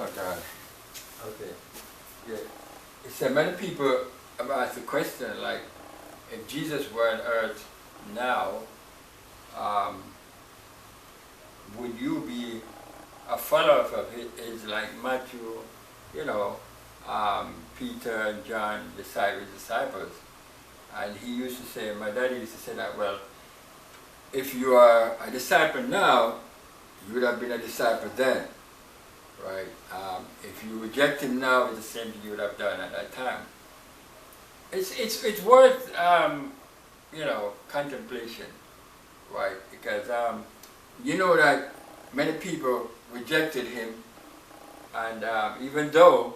Oh God. Okay. Yeah. So many people have asked the question, like, if Jesus were on earth now, would you be a follower of his like Matthew, you know, Peter and John, disciples? And he used to say, my daddy used to say that, well, if you are a disciple now, you would have been a disciple then, right? If you reject him now, it's the same thing you would have done at that time. It's worth, you know, contemplation, right? Because you know that many people rejected him, and even though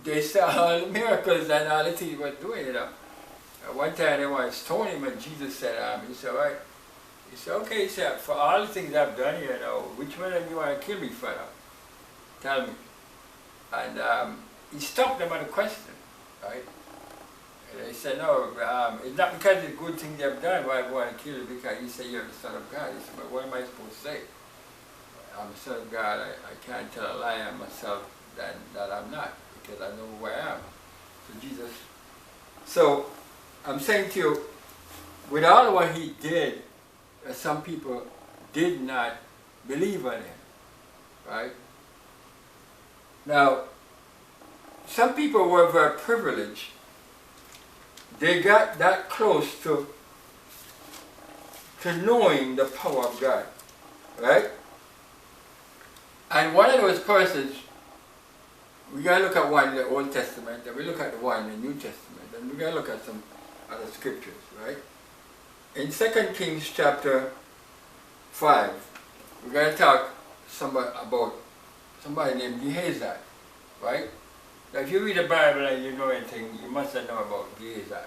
they saw all the miracles and all the things he was doing, you know. One time they wanted to stone him, and Jesus said, he said, all right. He said, okay, he said, for all the things I've done, you know, which one of you want to kill me for now? Tell me. And he stopped them on the question, right? And they said, no, it's not because of the good things they've done why I want to kill you, because you say you're the Son of God. He said, but what am I supposed to say? I'm the Son of God. I can't tell a lie on myself that I'm not, because I know who I am. So Jesus. So I'm saying to you, with all of what he did, some people did not believe on him, right? Now, some people were very privileged. They got that close to knowing the power of God, right? And one of those persons, we got to look at one in the Old Testament, and we look at the one in the New Testament, and we got to look at some other scriptures, right? In 2 Kings chapter 5, we're going to talk about somebody named Gehazi, right? Now if you read the Bible and you know anything, you must have known about Gehazi.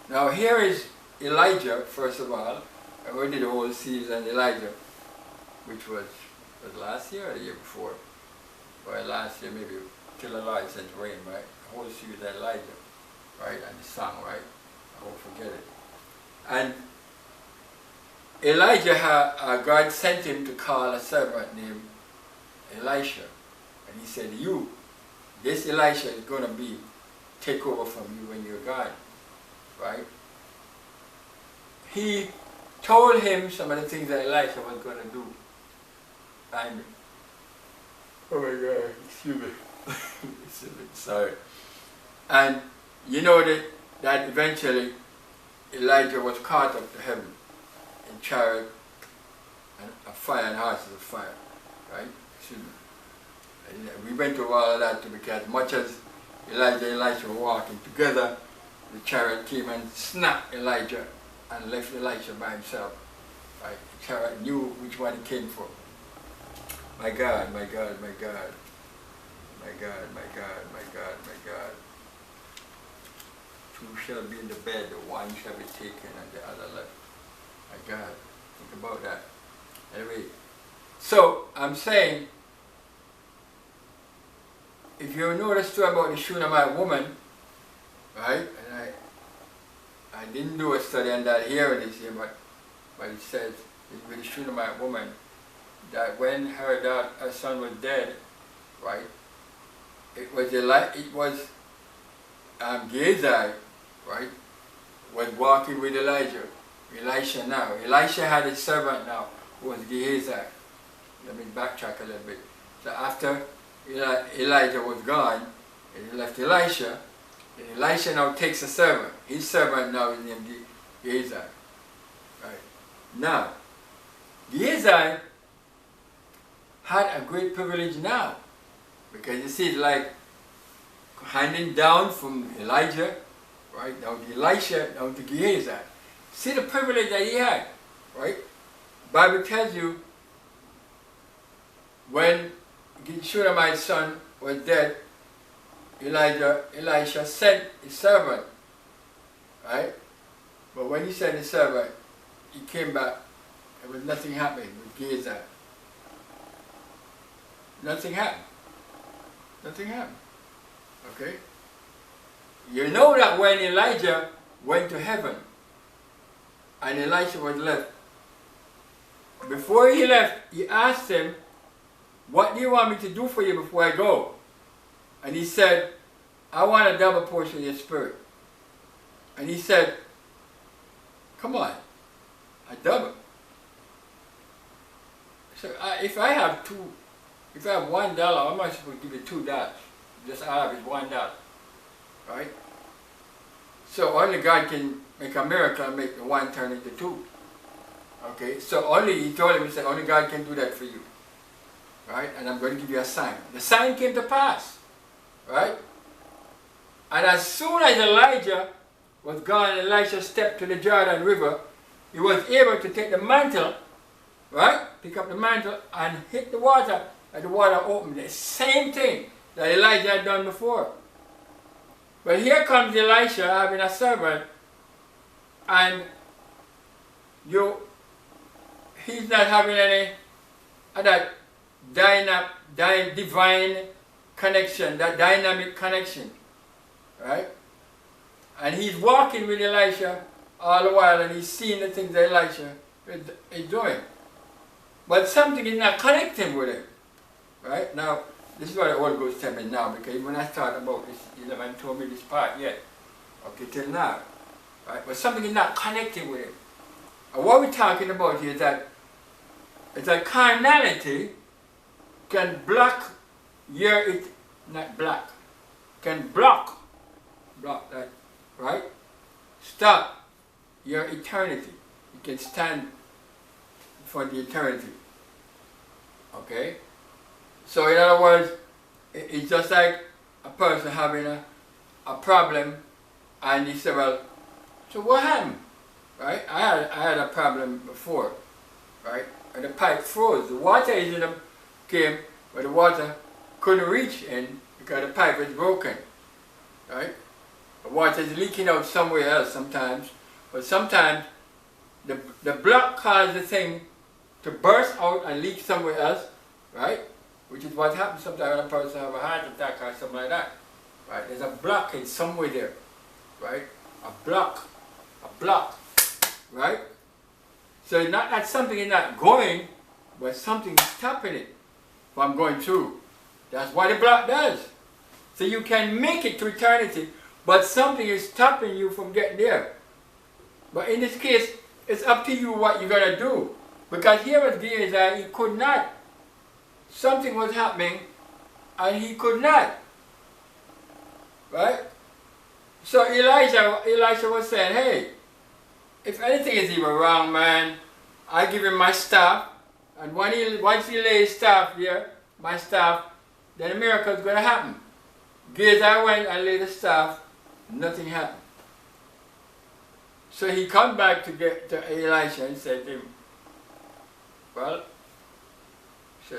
Now here is Elijah, first of all, and we did the whole season Elijah, which was last year or the year before? Well, last year maybe, till the Lord sent rain, right? The whole season Elijah, right? And the song, right? I won't forget it. And Elijah, God sent him to call a servant named Elisha. And he said, this Elisha is going to take over from you when you're gone, right? He told him some of the things that Elisha was going to do. And, oh my God, excuse me. Sorry. And you know that eventually Elijah was caught up to heaven in chariot and a fire and horses of fire, right? Excuse me. And we went over all of that because much as Elijah and Elisha were walking together, the chariot came and snapped Elijah and left Elisha by himself. Right? The chariot knew which one it came from. My God, my God, my God. My God, my God, my God, my God. Two shall be in the bed, the one shall be taken and the other left. My God, think about that. Anyway, so I'm saying, if you know the story about the Shunammite woman, right? And I didn't do a study on that here in this year, but it says with the Shunammite woman that when her son was dead, right? It was Gehazi, right? Was walking with Elisha now. Elisha had a servant now who was Gehazi. Let me backtrack a little bit. So after Elijah was gone, and he left Elisha, and Elisha now takes a servant. His servant now is named Gehazi. Right. Now, Gehazi had a great privilege now, because you see, it's like handing down from Elijah, right, down to Elisha, down to Gehazi. See the privilege that he had, right? Bible tells you when Shunammite's son was dead, Elisha sent his servant, right? But when he sent his servant, he came back, there was nothing happening with Gehazi. Nothing happened. Nothing happened. Okay? You know that when Elijah went to heaven and Elisha was left, before he left, he asked him, what do you want me to do for you before I go? And he said, I want a double portion of your spirit. And he said, come on, a double. So if I have $1, how am I supposed to give you $2? Just I have is $1, right? So only God can make a miracle and make the 1 turn into 2. Okay, so he told him, he said, only God can do that for you. Right? And I'm going to give you a sign. The sign came to pass. Right? And as soon as Elijah was gone and Elisha stepped to the Jordan River, he was able to take the mantle, right? Pick up the mantle and hit the water, and the water opened. The same thing that Elijah had done before. But here comes Elisha having a servant, and he's not having any of that divine connection, that dynamic connection, right? And he's walking with Elisha all the while, and he's seeing the things that Elisha is doing. But something is not connecting with him, right? Now, this is what the Holy Ghost tell me now, because when I thought about this, he haven't told me this part yet, okay, till now, right? But something is not connecting with him. And what we're talking about here is that carnality can block can block that, right? Stop your eternity. You can stand for the eternity. Okay? So in other words, it's just like a person having a problem, and he said, well, so what happened? Right? I had a problem before, right? And the pipe froze. The water came, but the water couldn't reach in because the pipe was broken, right? The water is leaking out somewhere else sometimes, but sometimes the block caused the thing to burst out and leak somewhere else, right? Which is what happens sometimes when a person has a heart attack or something like that, right? There's a blockage somewhere there, right? A block, right? So it's not that something is not going, but something is stopping it from going through. That's what the block does. So you can make it to eternity, but something is stopping you from getting there. But in this case, it's up to you what you're going to do. Because here with Gehazi, he could not. Something was happening, and he could not. Right? So Elisha was saying, hey, if anything is even wrong, man, I give him my staff, and once he lays staff here, my staff, then a miracle is going to happen. Gehazi went and laid the staff, nothing happened. So he come back to Elisha and said to him, well, so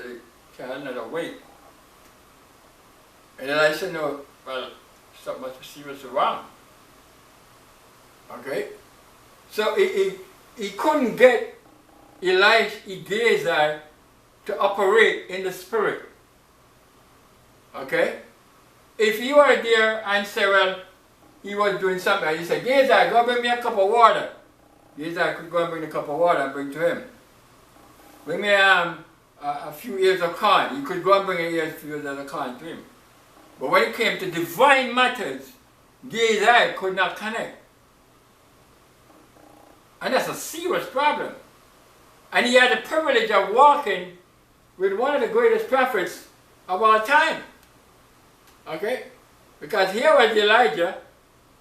can another wait. And Elisha know, well, something must be seriously wrong. Okay? So he couldn't get Gehazi to operate in the spirit. Okay? If you were there and say, well, he was doing something, and he said, Gehazi, go bring me a cup of water. Gehazi could go and bring a cup of water and bring to him. Bring me a few ears of corn. He could go and bring a few ears of corn to him. But when it came to divine matters, Gehazi could not connect. And that's a serious problem. And he had the privilege of walking with one of the greatest prophets of our time. Okay? Because here was Elijah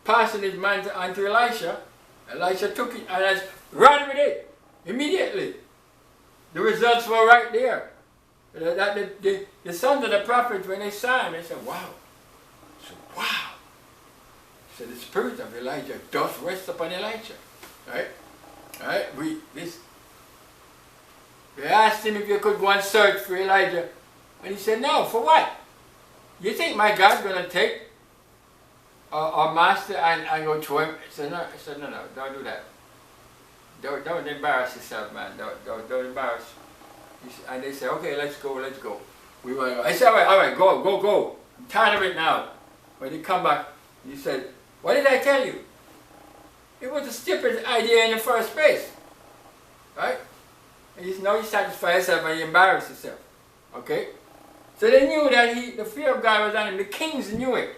passing his mantle onto Elisha. Elisha took it and ran with it immediately. The results were right there. The sons of the prophets, when they saw him, they said, wow. So, wow. So the spirit of Elijah does rest upon Elisha. Right? Right? They asked him if you could go and search for Elijah. And he said, no, for what? You think my God's going to take our master and go to him? He said, no, don't do that. Don't embarrass yourself, man. Don't embarrass. And they said, okay, let's go. We want to go. I said, all right, go. I'm tired of it now. When he come back, he said, what did I tell you? It was a stupid idea in the first place. Right? And now you satisfy yourself and you embarrass yourself. Okay? So they knew that the fear of God was on him. The kings knew it.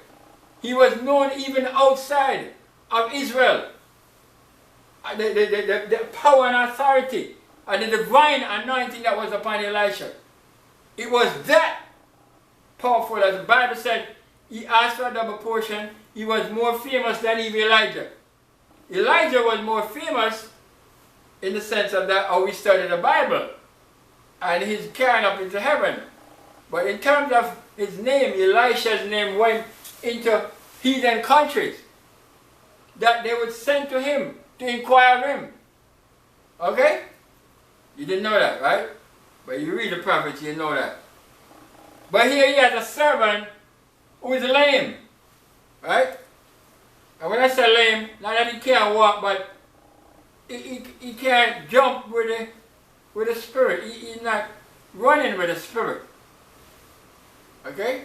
He was known even outside of Israel. The power and authority and the divine anointing that was upon Elisha. It was that powerful, as the Bible said, he asked for a double portion. He was more famous than even Elijah. Elijah was more famous in the sense of that how we studied the Bible. And he's carried up into heaven. But in terms of his name, Elisha's name went into heathen countries. That they would send to him to inquire of him. Okay? You didn't know that, right? But you read the prophets, you know that. But here he has a servant who is lame. Right? And when I say lame, not that he can't walk, but he can't jump with the spirit. He's not running with the spirit. Okay?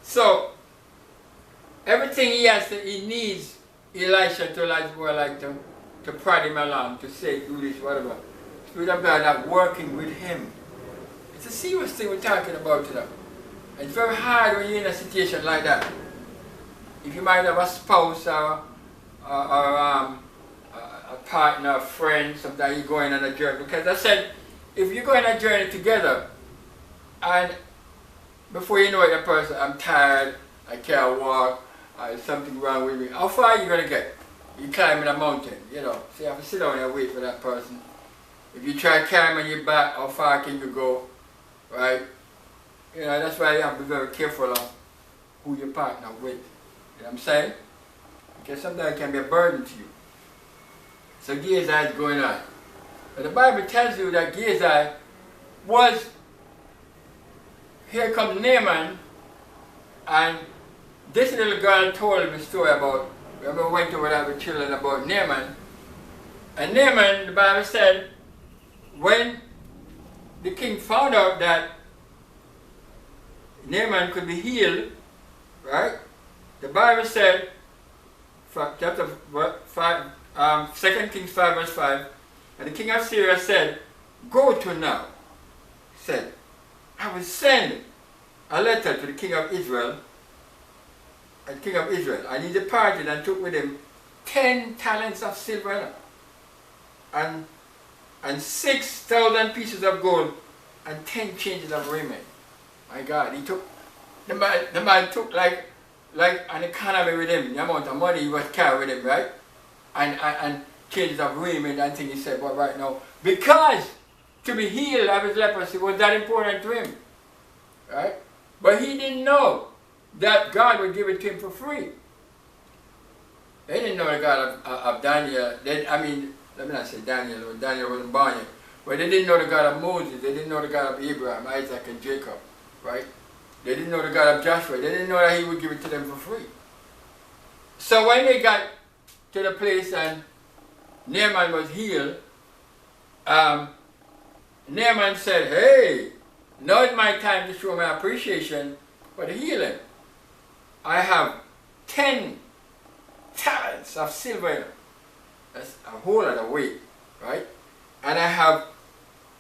So, everything he needs Elisha to prod him along, to say, do this, whatever. Spirit of God not working with him. It's a serious thing we're talking about today. It's very hard when you're in a situation like that. If you might have a spouse or a partner, a friend, sometimes you're going on a journey. Because I said, if you're going on a journey together, and before you know it, the person, I'm tired, I can't walk, there's something wrong with me, how far are you going to get? You climbing a mountain, you know. So you have to sit down and wait for that person. If you try to carry him on your back, how far can you go? Right? You know, that's why you have to be very careful of who you partner with. You know what I'm saying? Because sometimes it can be a burden to you. So Gehazi is going on. But the Bible tells you that Gehazi was, here comes Naaman, and this little girl told the story about, remember we went over that with children about Naaman. And Naaman, the Bible said, when the king found out that Naaman could be healed, right? The Bible said, chapter 5, 2 Kings 5 verse 5, and the king of Syria said, go to now. He said, I will send a letter to the king of Israel, and he departed and took with him 10 talents of silver and 6,000 pieces of gold and 10 changes of raiment. My God, he took, the man took like an economy with him, the amount of money he was carrying with him, right? And changes of raiment and things. He said, but right now, because to be healed of his leprosy was that important to him, right? But he didn't know that God would give it to him for free. They didn't know the God of Daniel. Let me not say Daniel, Daniel wasn't born yet. But they didn't know the God of Moses. They didn't know the God of Abraham, Isaac, and Jacob, right? They didn't know the God of Joshua. They didn't know that he would give it to them for free. So when they got to the place and Naaman was healed, Naaman said, hey, now is my time to show my appreciation for the healing. I have 10 talents of silver. That's a whole lot of weight, right? And I have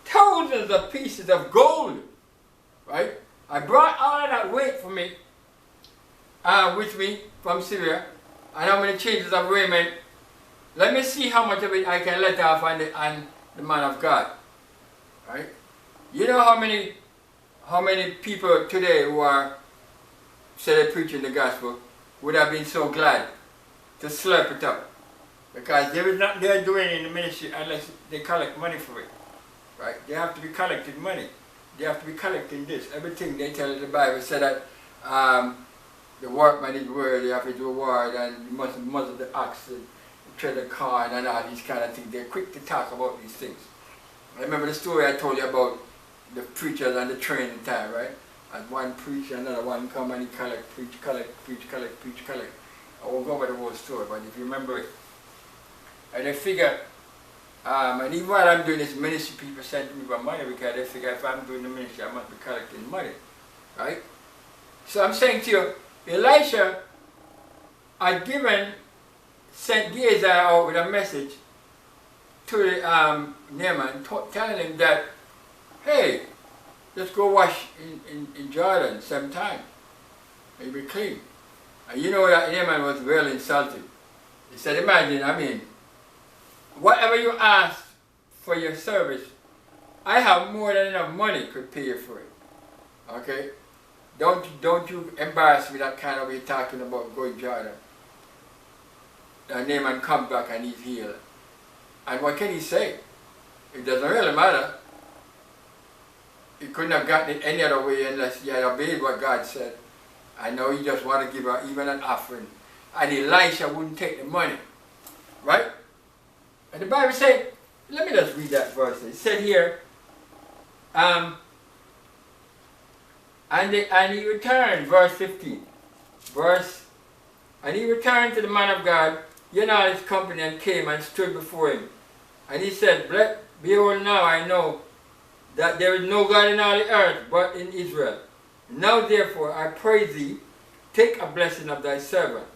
thousands of pieces of gold, right? I brought all of that weight for me, with me from Syria, and how many changes of raiment. Let me see how much of it I can let off on the man of God, right? You know how many people today who are, say they're preaching the gospel, would have been so glad to slurp it up. Because there is not they're doing in the ministry unless they collect money for it. Right? They have to be collecting money. They have to be collecting this. Everything they tell in the Bible said that the workman is worthy of his reward, and you must muzzle the ox and tread the corn and all these kind of things. They're quick to talk about these things. I remember the story I told you about the preachers and the training time, right? And one preacher, another one come and he preach, collect. I won't go over the whole story, but if you remember it. And they figure, and even while I'm doing this ministry, people send me for money because they figure if I'm doing the ministry, I must be collecting money, right? So I'm saying to you, Elisha had sent Gehazi out with a message to Naaman, telling him that, hey, Just go wash in Jordan 7 times. And you'll be clean. And you know that Naaman was really insulted. He said, imagine, I mean, whatever you ask for your service, I have more than enough money could pay you for it. Okay? Don't you embarrass me that kind of way talking about going Jordan. And Naaman comes back and he's healed. And what can he say? It doesn't really matter. He couldn't have gotten it any other way unless he had obeyed what God said. I know he just want to give her even an offering. And Elisha wouldn't take the money. Right? And the Bible said, let me just read that verse. It said here, and he returned, verse 15. And he returned to the man of God, he and all his company, and came and stood before him. And he said, behold, now I know that there is no God in all the earth but in Israel. Now therefore I pray thee, take a blessing of thy servant.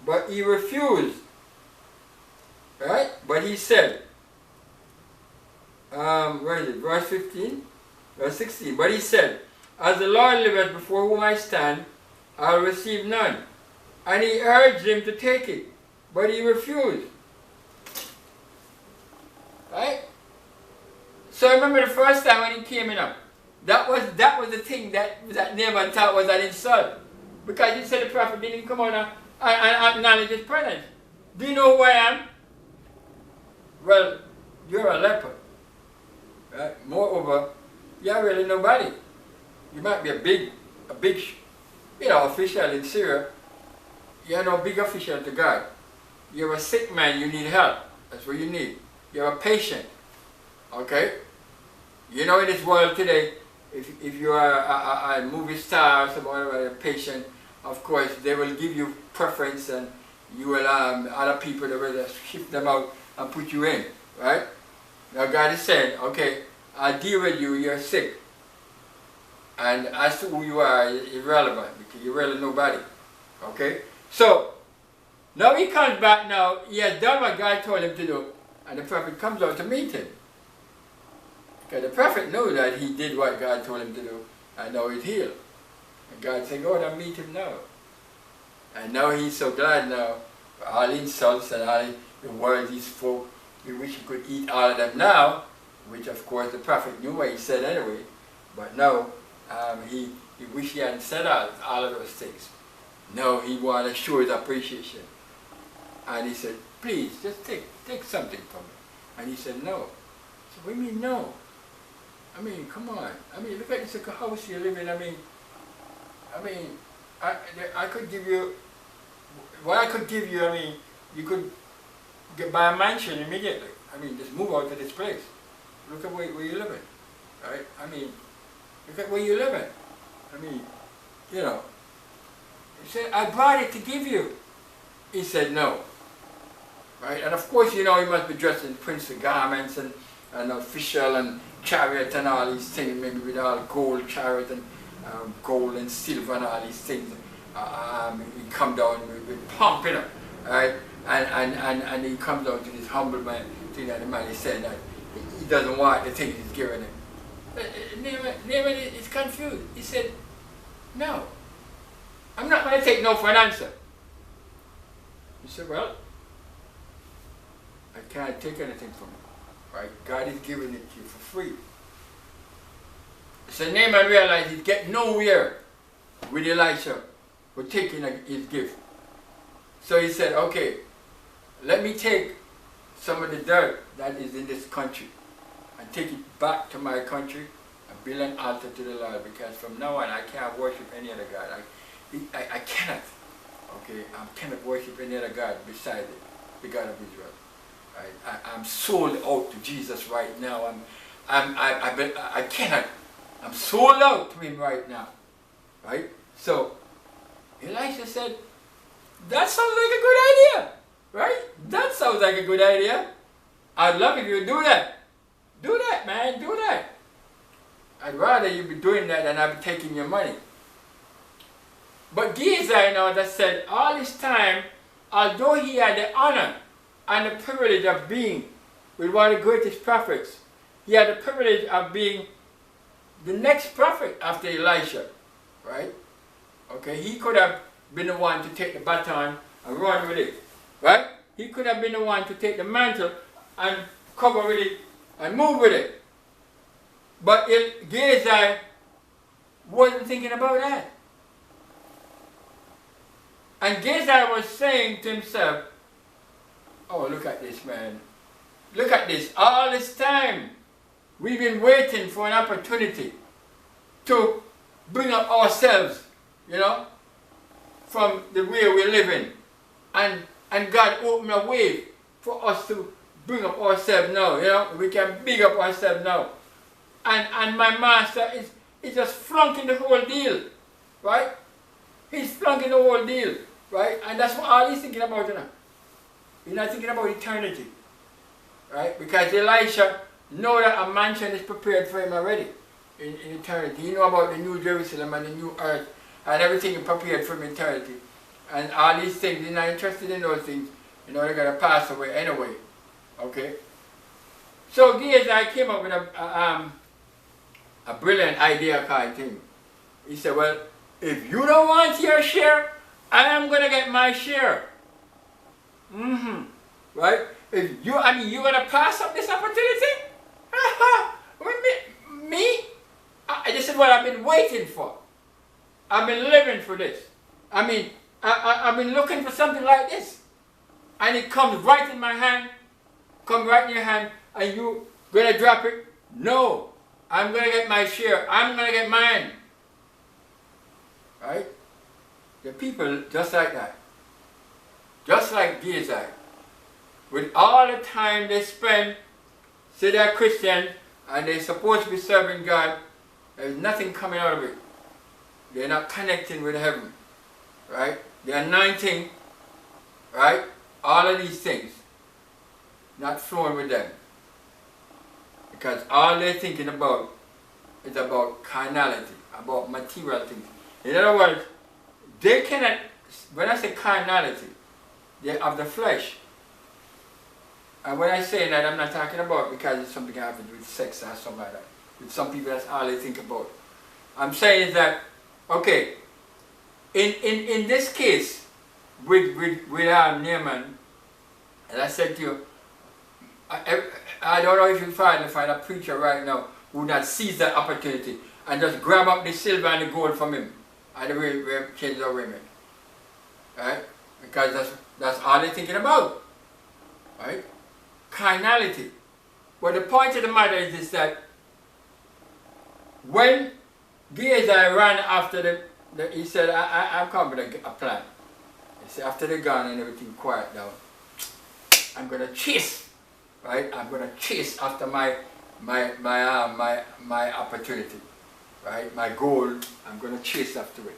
But he refused. Right? But he said, where is it? Verse 15? Verse 16. But he said, as the Lord liveth before whom I stand, I will receive none. And he urged him to take it, but he refused. Right? So I remember the first time when he came in up, that was the thing that Naaman thought was an insult. Because he said the prophet didn't come out and acknowledge his presence. Do you know who I am? Well, you're a leper. Right? Moreover, you're really nobody. You might be a big official in Syria. You're no big official to God. You're a sick man, you need help. That's what you need. You're a patient. Okay? You know, in this world today, if you are a movie star or somebody, a patient, of course, they will give you preference, and you will, other people, they will shift them out and put you in. Right? Now God is saying, okay, I'll deal with you, you're sick. And as to who you are, is irrelevant, because you're really nobody. Okay? So, now he comes back now, he has done what God told him to do, and the prophet comes out to meet him. Because the prophet knew that he did what God told him to do, and now he's healed. And God said, go and meet him now. And now he's so glad now, for all the insults and all the words he spoke, we wish he could eat all of them now, which of course the prophet knew what he said anyway, but no, he wished he hadn't said all of those things. No, he wanted to show his appreciation. And he said, please, just take something from me. And he said, no. I said, what do you mean no? I mean, come on. I mean, look at this house you live in. I mean, I could give you, what I could give you, I mean, you could buy a mansion immediately. I mean, just move out to this place. Look at where you're living. Right? I mean, look at where you're living. I mean, you know. He said, I brought it to give you. He said, no. Right? And of course, you know, he must be dressed in princely garments and official and chariot and all these things, maybe with all gold chariot and gold and silver and all these things. He come down with pomp, you know. Right? And he comes down to this humble man, thing that the man is saying that he doesn't want the things he's giving him. Naaman is confused. He said, no. I'm not going to take no for an answer. He said, well, I can't take anything from you. Right? God is giving it to you for free. So Naaman realized he'd get nowhere with Elisha for taking his gift. So he said, okay, let me take some of the dirt that is in this country and take it back to my country and build an altar to the Lord, because from now on I can't worship any other God. I cannot. Okay, I cannot worship any other God besides the God of Israel. Right? I'm sold out to Jesus right now. I cannot. I'm sold out to him right now. Right? So Elisha said, that sounds like a good idea. Right? That sounds like a good idea. I'd love if you would do that. Do that, man. Do that. I'd rather you be doing that than I be taking your money. But Gehazi, you know, that said all this time, although he had the honor and the privilege of being with one of the greatest prophets, he had the privilege of being the next prophet after Elisha, right? Okay, he could have been the one to take the baton and run with it, right? He could have been the one to take the mantle and cover with it and move with it. But Gehazi wasn't thinking about that. And Gehazi was saying to himself, oh, look at this, man. Look at this. All this time, we've been waiting for an opportunity to bring up ourselves, you know, from the way we're living. And God opened a way for us to bring up ourselves now, you know. We can big up ourselves now. And my master is just flunking the whole deal, right? He's flunking the whole deal, right? And that's what all he's thinking about, you know. He's not thinking about eternity, right? Because Elisha knows that a mansion is prepared for him already in eternity. He knows about the new Jerusalem and the new earth and everything is prepared for him in eternity. And all these things, he's not interested in those things. You know, they're going to pass away anyway, okay? So Gehazi came up with a brilliant idea kind of thing. He said, well, if you don't want your share, I am going to get my share. Right? If you, I mean, you're going to pass up this opportunity? Me? This is what I've been waiting for. I've been living for this. I mean, I've been looking for something like this. And it comes right in my hand, comes right in your hand, and you going to drop it? No. I'm going to get my share. I'm going to get mine. Right? The people just like that. Just like Gehazi. With all the time they spend, say they're Christians, and they're supposed to be serving God, there's nothing coming out of it. They're not connecting with heaven. Right? The anointing, right? All of these things, not flowing with them. Because all they're thinking about is about carnality, about material things. In other words, they cannot, when I say carnality, they're of the flesh. And when I say that, I'm not talking about because it's something that happens with sex or something like that. With some people, that's all they think about. I'm saying is that, okay, in this case, with Naaman, and I said to you, I don't know if you find a preacher right now who would not seize that opportunity and just grab up the silver and the gold from him and the way change their women. Right? Because that's all they're thinking about. Right? Carnality. But the point of the matter is this, that when Gehazi ran after he said, I'm coming with a plan. He said, after they're gone and everything quiet down, I'm going to chase, right? I'm going to chase after my opportunity, right? My goal, I'm going to chase after it.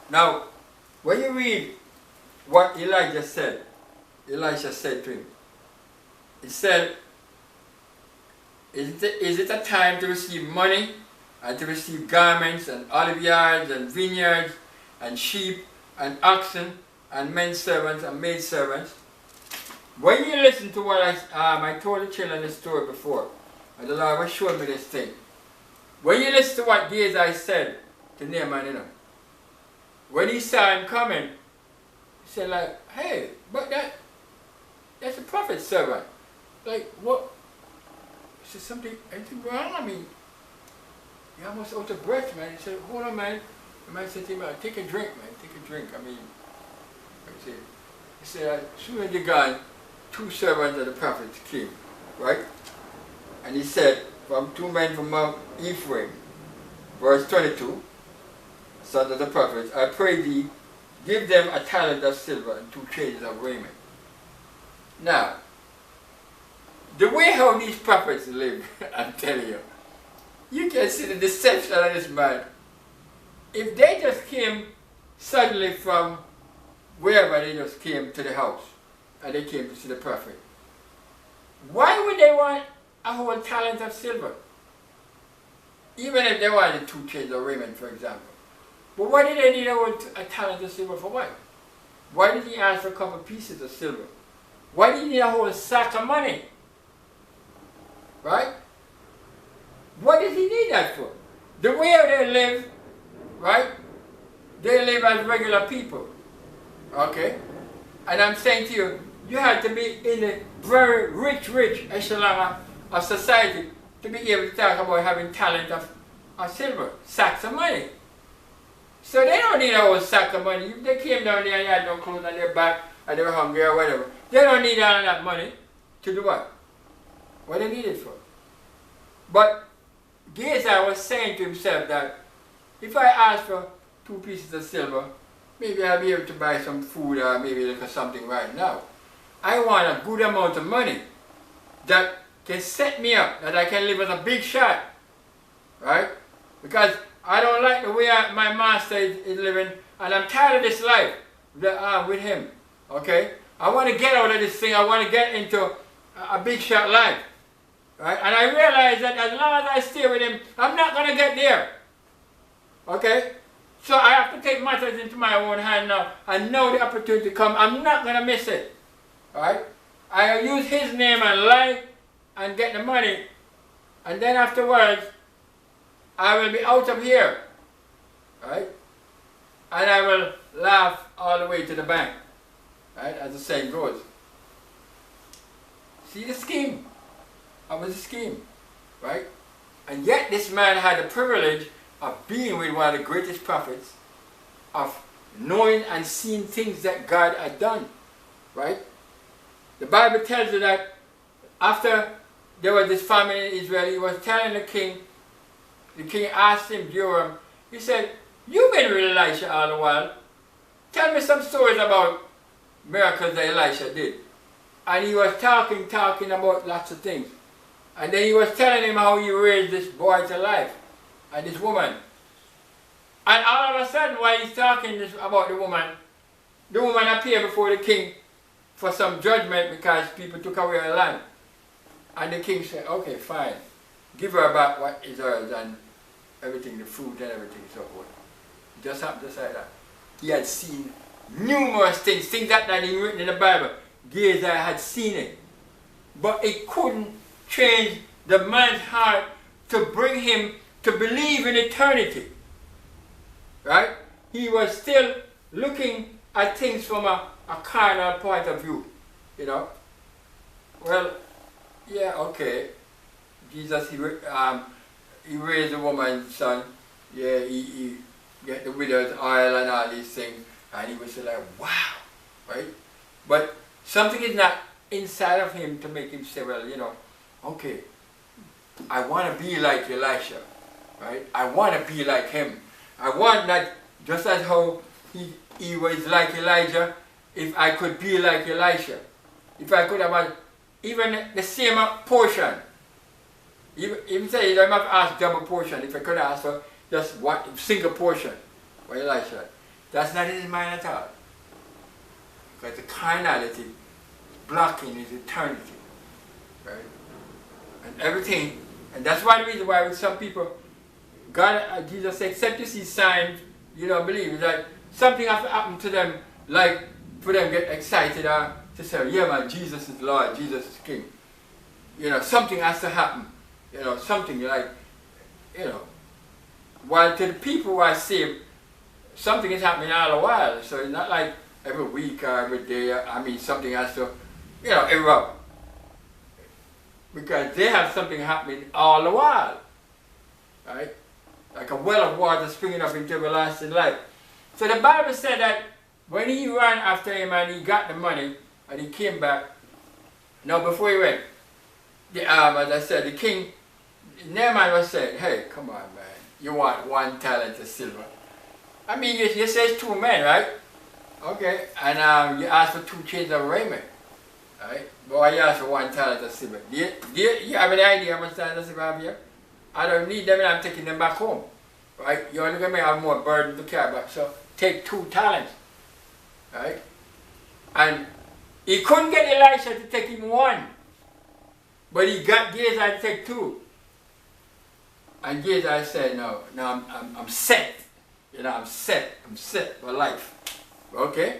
Now, when you read what Elisha said to him, he said, is it a time to receive money and to receive garments and olive yards and vineyards and sheep and oxen and men servants and maid servants? When you listen to what I told the children this story before, and the Lord was showing me this thing. When you listen to what Gehazi said to Naaman, you know, when he saw him coming, he said like, hey, but that's a prophet's servant. Like, what? He said, anything wrong? I mean, he almost out of breath, man. He said, hold on, man. The man said to him, take a drink, man, take a drink. I mean, he said, as soon as they gone, 2 servants of the prophet came, right? And he said, from 2 men from Mount Ephraim, verse 22, sons of the prophets, I pray thee, give them a talent of silver and 2 changes of raiment. Now, the way how these prophets live, I'm telling you, you can see the deception of this man. If they just came suddenly from wherever they just came to the house, and they came to see the prophet, why would they want a whole talent of silver? Even if they wanted 2 changes of raiment, for example. But why did they need a talent of silver for what? Why did he ask for a couple pieces of silver? Why did he need a whole sack of money? Right? What did he need that for? The way they live, right? They live as regular people. Okay? And I'm saying to you, you have to be in a very rich echelon of society to be able to talk about having talent of silver, sacks of money. So they don't need a whole sack of money. If they came down there and had no clothes on their back and they were hungry or whatever, they don't need all of that money to do what? What they need it for. But Gehazi was saying to himself that if I ask for 2 pieces of silver, maybe I'll be able to buy some food or maybe look at something right now. I want a good amount of money that can set me up, that I can live as a big shot. Right? Because I don't like the way my master is living, and I'm tired of this life with him. Okay? I want to get out of this thing. I want to get into a big shot life. Right? And I realize that as long as I stay with him, I'm not going to get there. Okay? So I have to take matters into my own hand now. I know the opportunity come. I'm not going to miss it. Alright? I'll use his name and lie and get the money. And then afterwards, I will be out of here. Right? And I will laugh all the way to the bank. Right? As the saying goes. See the scheme? That was the scheme. Right? And yet this man had the privilege of being with one of the greatest prophets, of knowing and seeing things that God had done. Right? The Bible tells you that after there was this famine in Israel, he was telling the king asked him, Joram, he said, you've been with Elisha all the while. Tell me some stories about miracles that Elisha did. And he was talking about lots of things. And then he was telling him how he raised this boy to life. And this woman. And all of a sudden, while he's talking about the woman appeared before the king for some judgment because people took away her land. And the king said, okay, fine. Give her back what is hers and everything, the food and everything, so forth. It just happened just like that. He had seen numerous things that had been written in the Bible. Gehazi had seen it. But it couldn't change the man's heart to bring him to believe in eternity. Right? He was still looking at things from a carnal point of view. You know? Well, yeah, okay. Jesus, he raised a woman's son. Yeah, he get the widow's oil and all these things. And he was like, wow. Right? But something is not inside of him to make him say, well, you know, okay, I want to be like Elisha. Right? I want to be like him. I want that, just as how he was like Elijah, if I could be like Elisha. If I could have even the same portion. Even say, I might have asked double portion. If I could ask for just one single portion for Elisha. That's not in his mind at all. Because the carnality blocking his eternity. Right? And everything. And that's why the reason why with some people, God, Jesus said, except you see signs, you don't believe. It's like something has to happen to them, like for them to get excited or to say, yeah man, Jesus is Lord, Jesus is King. You know, something has to happen. You know, something like, you know, while to the people who are saved, something is happening all the while. So it's not like every week or every day. I mean, something has to, you know, erupt. Because they have something happening all the while. Right? Like a well of water springing up into everlasting life. So the Bible said that when he ran after him and he got the money and he came back, now before he went, as I said, the king, Naaman was saying, hey, come on man, you want 1 talent of silver. I mean, you say it's 2 men, right? Okay, and you asked for 2 chains of raiment. Right? Boy, you asked for 1 talent of silver. Do you have any idea how much talent of silver I have here? I don't need them and I'm taking them back home. Right? You're only going to have more burden to carry back. So take 2 talents. Right? And he couldn't get Elisha to take him 1. But he got Gehazi to take 2. And Gehazi said, no, I'm set. You know, I'm set for life. Okay?